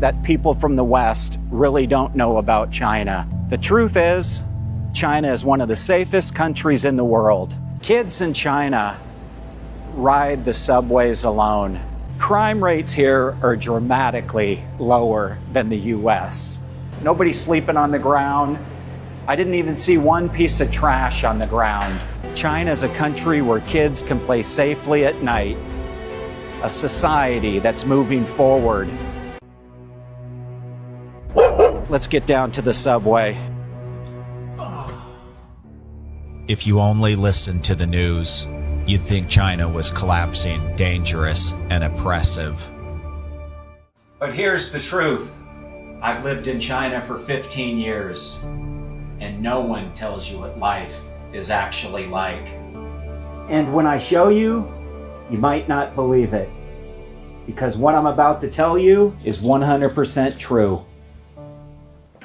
that people from the West really don't know about China. The truth is, China is one of the safest countries in the world. Kids in China ride the subways alone. Crime rates here are dramatically lower than the US. Nobody's sleeping on the ground. I didn't even see one piece of trash on the ground. China is a country where kids can play safely at night. A society that's moving forward. Let's get down to the subway. If you only listened to the news, you'd think China was collapsing, dangerous, and oppressive. But here's the truth. I've lived in China for 15 years, and no one tells you what life is actually like. And when I show you, you might not believe it, because what I'm about to tell you is 100% true.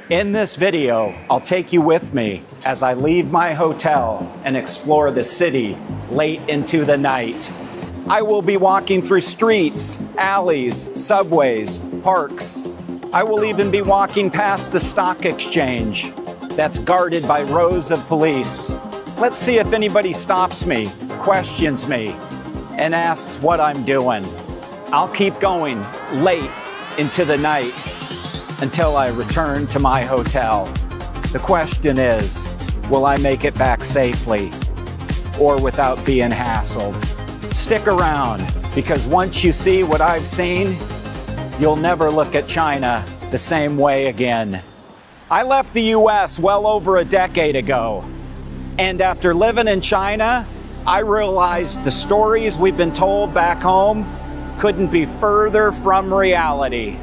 In this video, I'll take you with me as I leave my hotel and explore the city late into the night. I will be walking through streets, alleys, subways, parks. I will even be walking past the stock exchange that's guarded by rows of police. Let's see if anybody stops me, questions me, and asks what I'm doing. I'll keep going late into the night until I return to my hotel. The question is, will I make it back safely or without being hassled? Stick around, because once you see what I've seen, you'll never look at China the same way again. I left the US well over a decade ago, and after living in China, I realized the stories we've been told back home couldn't be further from reality.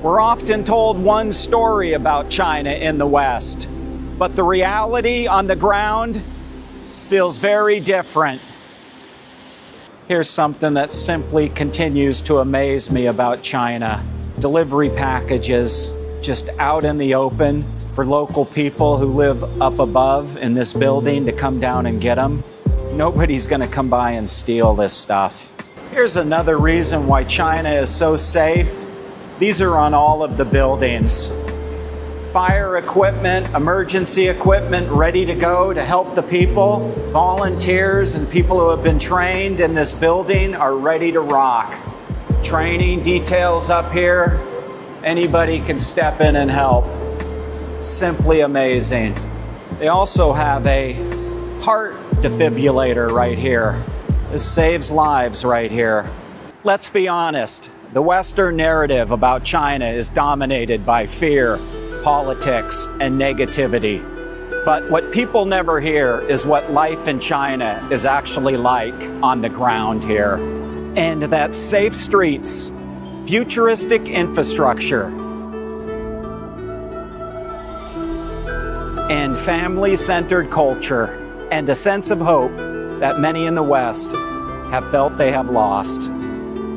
We're often told one story about China in the West, but the reality on the ground feels very different. Here's something that simply continues to amaze me about China. Delivery packages just out in the open for local people who live up above in this building to come down and get them. Nobody's gonna come by and steal this stuff. Here's another reason why China is so safe. These are on all of the buildings. Fire equipment, emergency equipment ready to go to help the people. Volunteers and people who have been trained in this building are ready to rock. Training details up here. Anybody can step in and help. Simply amazing. They also have a heart defibrillator right here. This saves lives right here. Let's be honest. The Western narrative about China is dominated by fear, politics, and negativity. But what people never hear is what life in China is actually like on the ground here. And that's safe streets, futuristic infrastructure, and family-centered culture, and a sense of hope that many in the West have felt they have lost.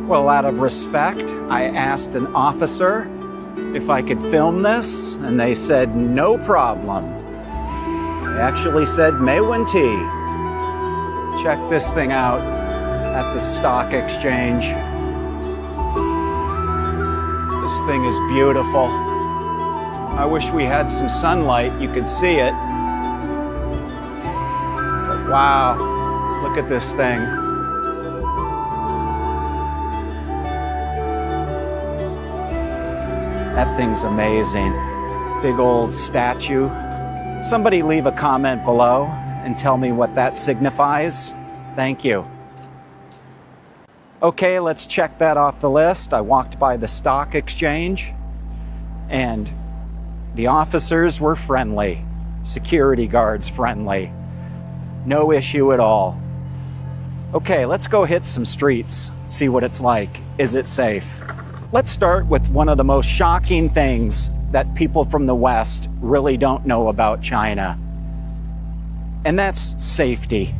Well, out of respect, I asked an officer if I could film this, and they said no problem. They actually said Mei Wen Ti. Check this thing out at the stock exchange. This thing is beautiful. I wish we had some sunlight, you could see it. But wow, look at this thing. That thing's amazing. Big old statue. Somebody leave a comment below and tell me what that signifies. Thank you. Okay, let's check that off the list. I walked by the stock exchange and the officers were friendly. Security guards friendly. No issue at all. Okay, let's go hit some streets, see what it's like. Is it safe? Let's start with one of the most shocking things that people from the West really don't know about China. And that's safety.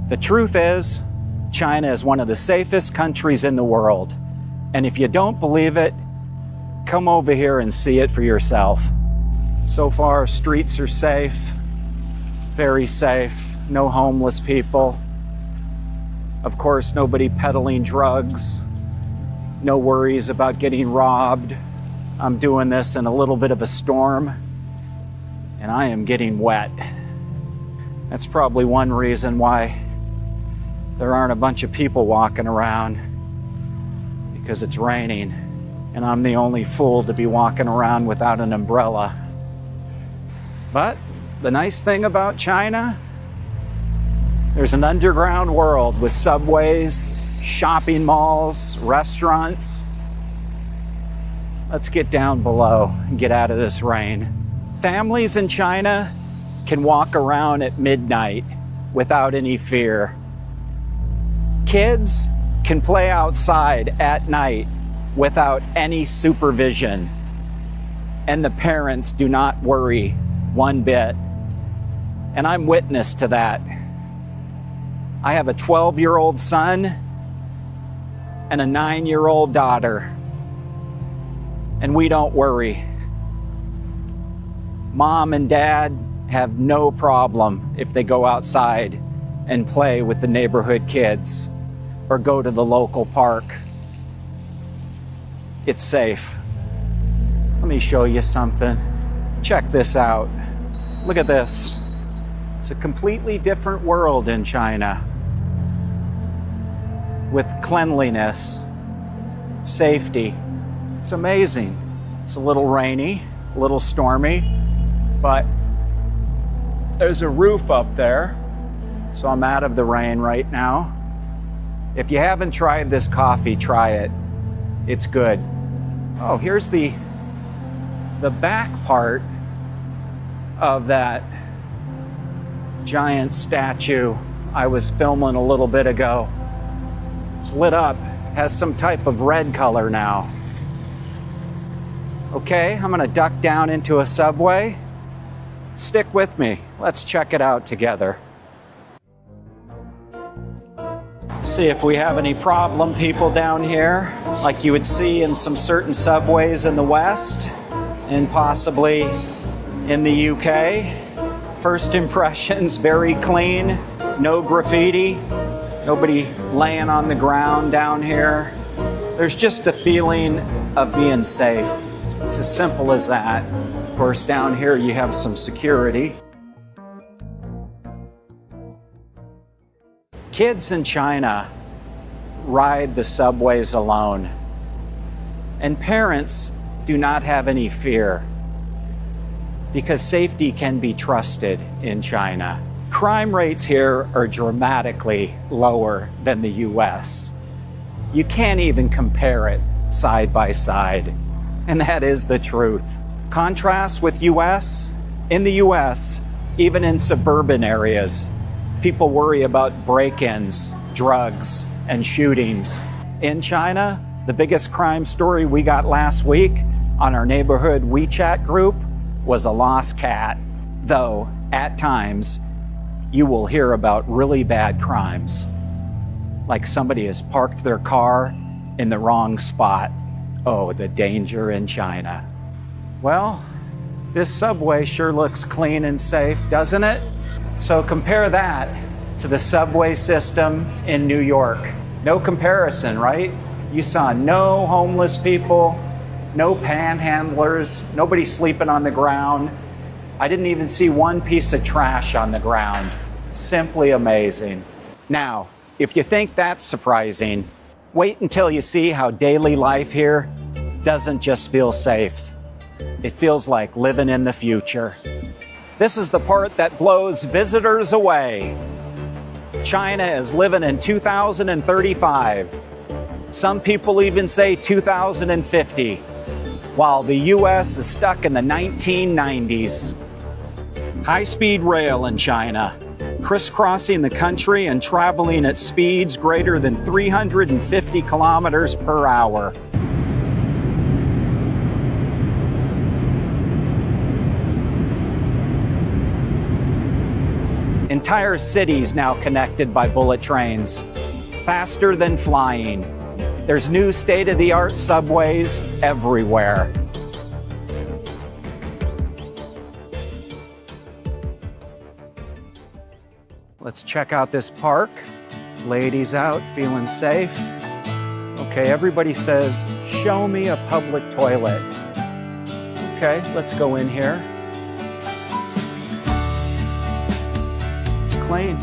The truth is, China is one of the safest countries in the world. And if you don't believe it, come over here and see it for yourself. So far, streets are safe, very safe, no homeless people. Of course, nobody peddling drugs. No worries about getting robbed. I'm doing this in a little bit of a storm, and I am getting wet. That's probably one reason why there aren't a bunch of people walking around, because it's raining, and I'm the only fool to be walking around without an umbrella. But the nice thing about China, there's an underground world with subways, shopping malls, restaurants. Let's get down below and get out of this rain. Families in China can walk around at midnight without any fear. Kids can play outside at night without any supervision. And the parents do not worry one bit. And I'm witness to that. I have a 12-year-old son and a 9-year-old daughter. And we don't worry. Mom and Dad have no problem if they go outside and play with the neighborhood kids or go to the local park. It's safe. Let me show you something. Check this out. Look at this. It's a completely different world in China. With cleanliness, safety. It's amazing. It's a little rainy, a little stormy, but there's a roof up there, so I'm out of the rain right now. If you haven't tried this coffee, try it. It's good. Oh, here's the back part of that giant statue I was filming a little bit ago. It's lit up, has some type of red color now. Okay, I'm gonna duck down into a subway. Stick with me. Let's check it out together. See if we have any problem people down here, like you would see in some certain subways in the West and possibly in the UK. First impressions, very clean, no graffiti, nobody laying on the ground down here. There's just a feeling of being safe. It's as simple as that. Of course, down here you have some security. Kids in China ride the subways alone, and parents do not have any fear because safety can be trusted in China. Crime rates here are dramatically lower than the US. You can't even compare it side by side. And that is the truth. Contrast with US, in the US, even in suburban areas, people worry about break-ins, drugs, and shootings. In China, the biggest crime story we got last week on our neighborhood WeChat group was a lost cat. Though, at times, you will hear about really bad crimes, like somebody has parked their car in the wrong spot. Oh, the danger in China. Well, this subway sure looks clean and safe, doesn't it? So compare that to the subway system in New York. No comparison, right? You saw no homeless people, no panhandlers, nobody sleeping on the ground. I didn't even see one piece of trash on the ground. Simply amazing. Now, if you think that's surprising, wait until you see how daily life here doesn't just feel safe. It feels like living in the future. This is the part that blows visitors away. China is living in 2035. Some people even say 2050, while the US is stuck in the 1990s. High-speed rail in China, crisscrossing the country and traveling at speeds greater than 350 kilometers per hour. Entire cities now connected by bullet trains, faster than flying. There's new state-of-the-art subways everywhere. Let's check out this park. Ladies out, feeling safe. Okay, everybody says, show me a public toilet. Okay, let's go in here. It's clean.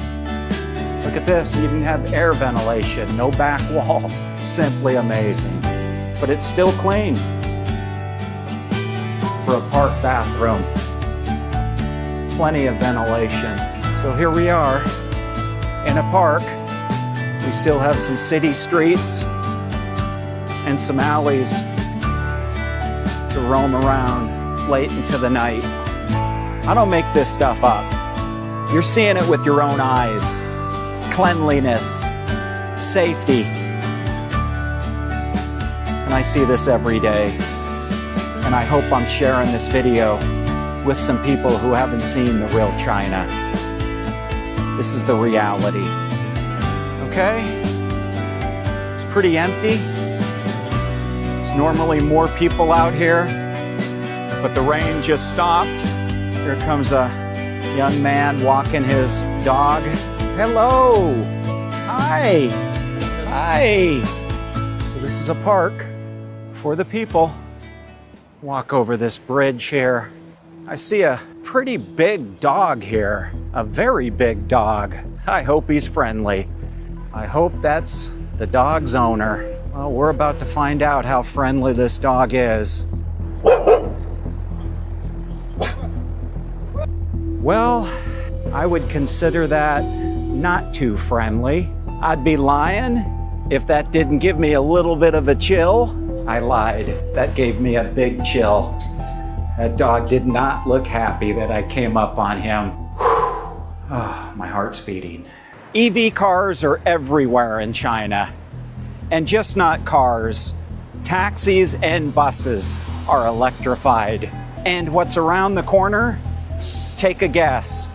Look at this, you even have air ventilation, no back wall. Simply amazing. But it's still clean for a park bathroom. Plenty of ventilation. So here we are in a park. We still have some city streets and some alleys to roam around late into the night. I don't make this stuff up. You're seeing it with your own eyes. Cleanliness, safety. And I see this every day. And I hope I'm sharing this video with some people who haven't seen the real China. This is the reality. Okay? It's pretty empty. There's normally more people out here, but the rain just stopped. Here comes a young man walking his dog. Hello! Hi! Hi! So this is a park for the people. Walk over this bridge here. I see a pretty big dog here. A very big dog. I hope he's friendly. I hope that's the dog's owner. Well, we're about to find out how friendly this dog is. Well, I would consider that not too friendly. I'd be lying if that didn't give me a little bit of a chill. I lied. That gave me a big chill. That dog did not look happy that I came up on him. Oh, my heart's beating. EV cars are everywhere in China. And just not cars. Taxis and buses are electrified. And what's around the corner? Take a guess.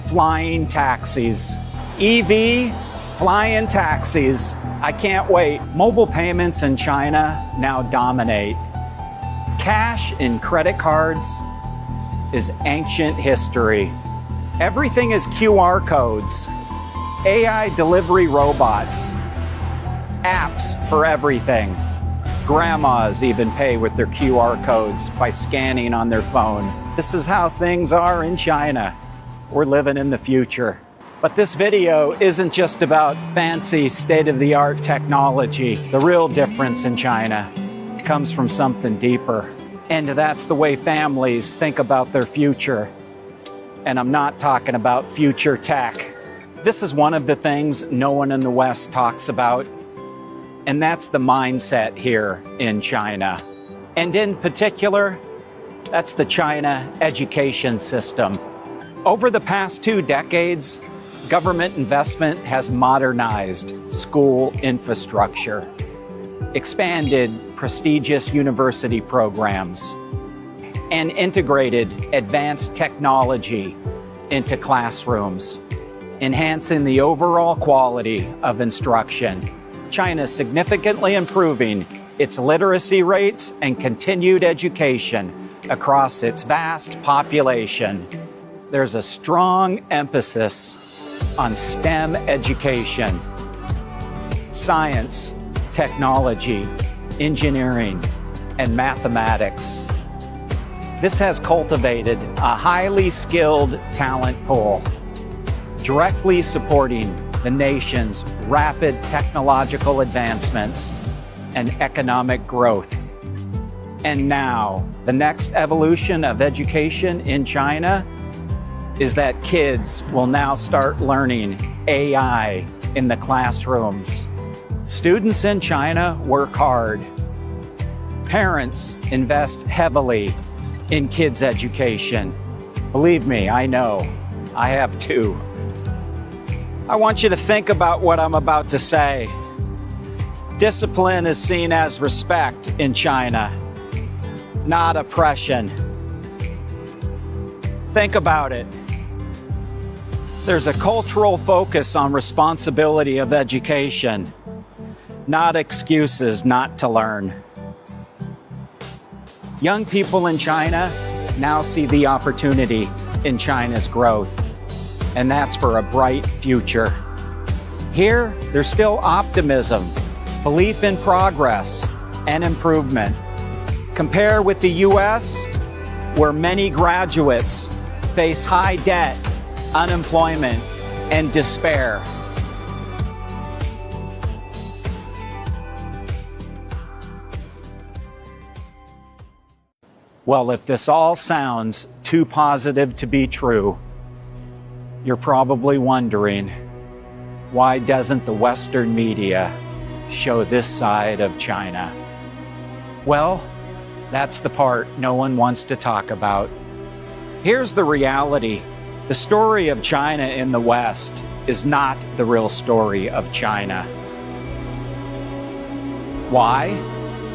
Flying taxis. EV flying taxis. I can't wait. Mobile payments in China now dominate. Cash and credit cards is ancient history. Everything is QR codes. AI delivery robots. Apps for everything. Grandmas even pay with their QR codes by scanning on their phone. This is how things are in China. We're living in the future. But this video isn't just about fancy state-of-the-art technology. The real difference in China comes from something deeper. And that's the way families think about their future. And I'm not talking about future tech. This is one of the things no one in the West talks about. And that's the mindset here in China. And in particular, that's the China education system. Over the past 2 decades, government investment has modernized school infrastructure, expanded prestigious university programs, and integrated advanced technology into classrooms, enhancing the overall quality of instruction. China is significantly improving its literacy rates and continued education across its vast population. There's a strong emphasis on STEM education, science, technology, engineering, and mathematics. This has cultivated a highly skilled talent pool, directly supporting the nation's rapid technological advancements and economic growth. And now, the next evolution of education in China is that kids will now start learning AI in the classrooms. Students in China work hard. Parents invest heavily in kids' education. Believe me, I know. I have too. I want you to think about what I'm about to say. Discipline is seen as respect in China, not oppression. Think about it. There's a cultural focus on responsibility of education, not excuses not to learn. Young people in China now see the opportunity in China's growth, and that's for a bright future. Here, there's still optimism, belief in progress and improvement. Compare with the U.S., where many graduates face high debt, unemployment, and despair. Well, if this all sounds too positive to be true, you're probably wondering, why doesn't the Western media show this side of China? Well, that's the part no one wants to talk about. Here's the reality. The story of China in the West is not the real story of China. Why?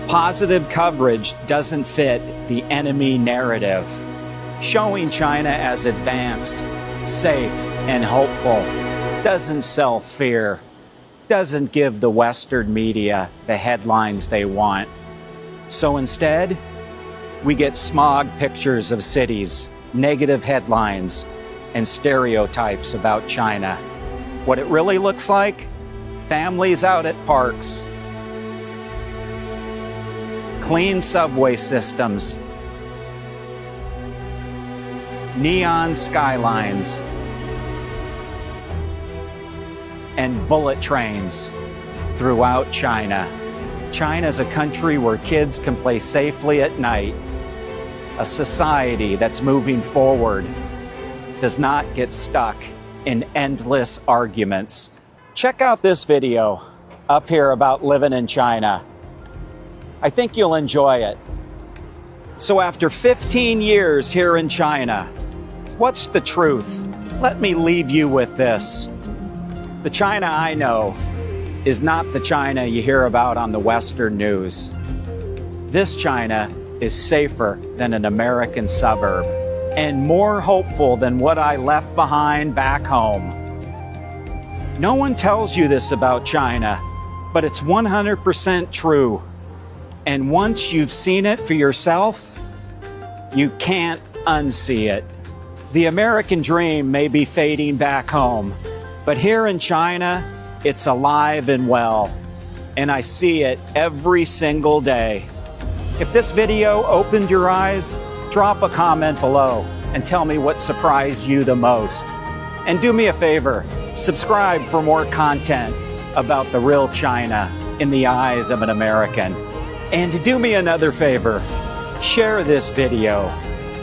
Positive coverage doesn't fit the enemy narrative. Showing China as advanced, safe, and hopeful doesn't sell fear, doesn't give the Western media the headlines they want. So instead, we get smog pictures of cities, negative headlines, and stereotypes about China. What it really looks like? Families out at parks, clean subway systems, neon skylines, and bullet trains throughout China. China is a country where kids can play safely at night. A society that's moving forward, does not get stuck in endless arguments. Check out this video up here about living in China. I think you'll enjoy it. So after 15 years here in China, what's the truth? Let me leave you with this. The China I know is not the China you hear about on the Western news. This China is safer than an American suburb and more hopeful than what I left behind back home. No one tells you this about China, but it's 100% true. And once you've seen it for yourself, you can't unsee it. The American dream may be fading back home, but here in China, it's alive and well, and I see it every single day. If this video opened your eyes, drop a comment below and tell me what surprised you the most. And do me a favor, subscribe for more content about the real China in the eyes of an American. And do me another favor, share this video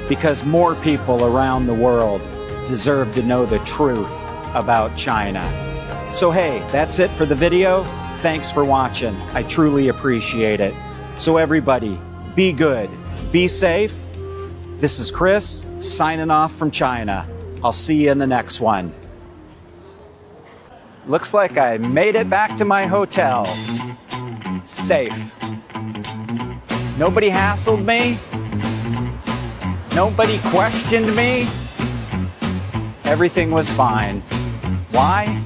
because more people around the world deserve to know the truth about China. So hey, that's it for the video. Thanks for watching. I truly appreciate it. So everybody, be good, be safe. This is Chris, signing off from China. I'll see you in the next one. Looks like I made it back to my hotel. Safe. Nobody hassled me. Nobody questioned me. Everything was fine. Why?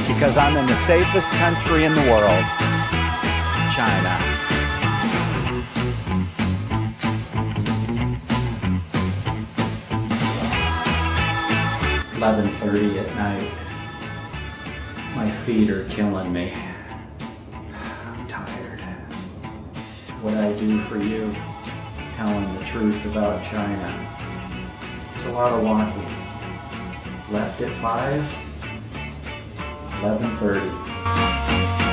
Because I'm in the safest country in the world, China. 11:30 at night. My feet are killing me. I'm tired. What I do for you, telling the truth about China. It's a lot of walking. Left at 5, 11:30.